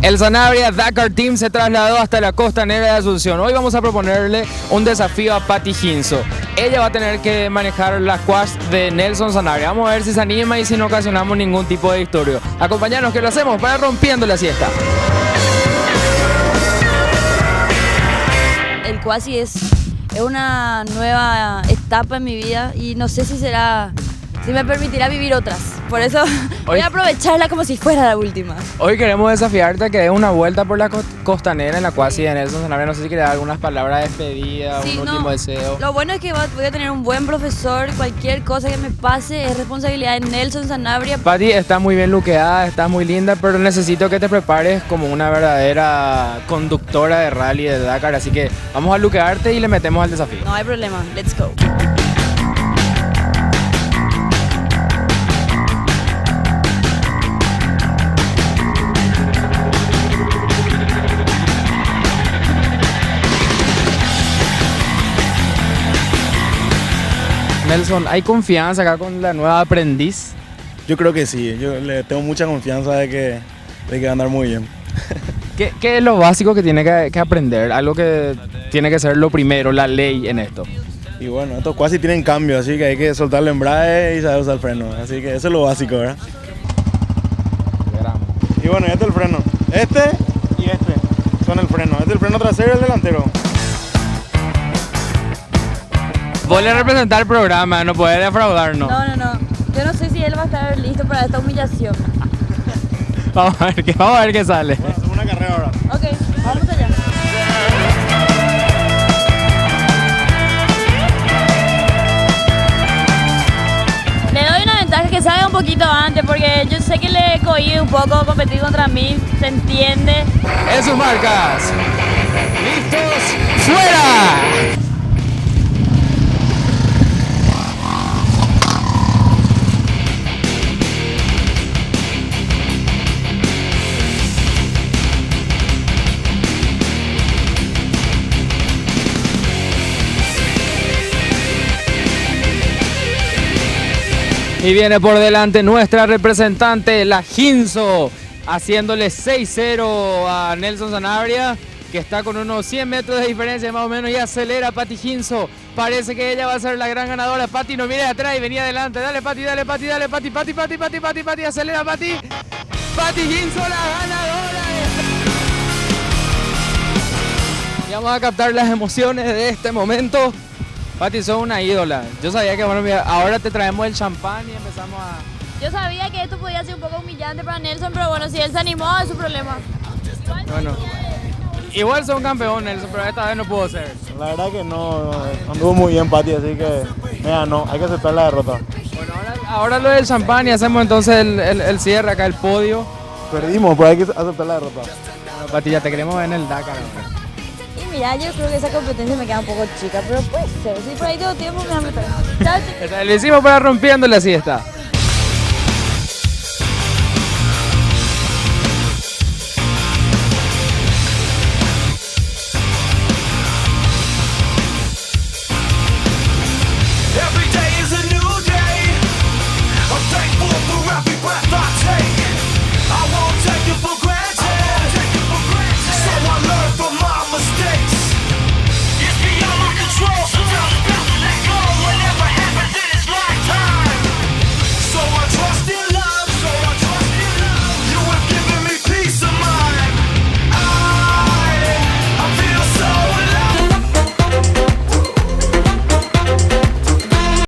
El Sanabria Dakar Team se trasladó hasta la costanera de Asunción. Hoy vamos a proponerle un desafío a Pati Hinzo. Ella va a tener que manejar la quads de Nelson Sanabria. Vamos a ver si se anima y si no ocasionamos ningún tipo de disturbio. Acompañanos que lo hacemos para Rompiendo la Siesta. El quasi es una nueva etapa en mi vida y no sé si me permitirá vivir otras. Por eso voy a aprovecharla como si fuera la última. Hoy queremos desafiarte a que des una vuelta por la costanera en la quasi de Nelson Sanabria. No sé si quieres dar algunas palabras de despedida, un último deseo. Lo bueno es que voy a tener un buen profesor. Cualquier cosa que me pase es responsabilidad de Nelson Sanabria. Pati, estás muy bien luqueada, estás muy linda, pero necesito que te prepares como una verdadera conductora de rally de Dakar. Así que vamos a luquearte y le metemos al desafío. No hay problema, let's go. Nelson, ¿hay confianza acá con la nueva aprendiz? Yo creo que sí, yo le tengo mucha confianza de que va a andar muy bien. ¿Qué es lo básico que tiene que aprender? Algo que tiene que ser lo primero, la ley en esto. Y bueno, estos casi tienen cambio, así que hay que soltar el embrague y saber usar el freno. Así que eso es lo básico, ¿verdad? Y bueno, este es el freno. Este y este son el freno. Este es el freno trasero y el delantero. Vos le representás el programa, no podés defraudarnos. No. Yo no sé si él va a estar listo para esta humillación. Vamos a ver qué sale. Bueno, hacemos una carrera ahora. Ok, vamos allá. Le doy una ventaja que salga un poquito antes porque yo sé que le he cohido un poco competir contra mí, se entiende. En sus marcas. ¡Listos! ¡Fuera! Y viene por delante nuestra representante, la Hinzo, haciéndole 6-0 a Nelson Sanabria, que está con unos 100 metros de diferencia más o menos, y acelera Pati Hinzo. Parece que ella va a ser la gran ganadora. Pati, no mire atrás y venía adelante. Dale Pati, dale Pati, dale Pati, Pati, acelera Pati. Pati Hinzo, la ganadora. Y vamos a captar las emociones de este momento. Pati, sos una ídola. Yo sabía que, bueno, mira, ahora te traemos el champán y empezamos a... Yo sabía que esto podía ser un poco humillante para Nelson, pero bueno, si él se animó, es su problema. Bueno, igual son campeón, Nelson, pero esta vez no pudo ser. La verdad que no anduvo muy bien Pati, así que mira, no, hay que aceptar la derrota. Bueno, ahora lo del champán y hacemos entonces el cierre acá, el podio. Perdimos, pero hay que aceptar la derrota. Bueno, Pati, ya te queremos ver en el Dakar. Y mira, yo creo que esa competencia me queda un poco chica, pero puede ser. Si por ahí tengo tiempo, me voy a meter. Chao, chicos. Lo hicimos para Rompiendo la Siesta.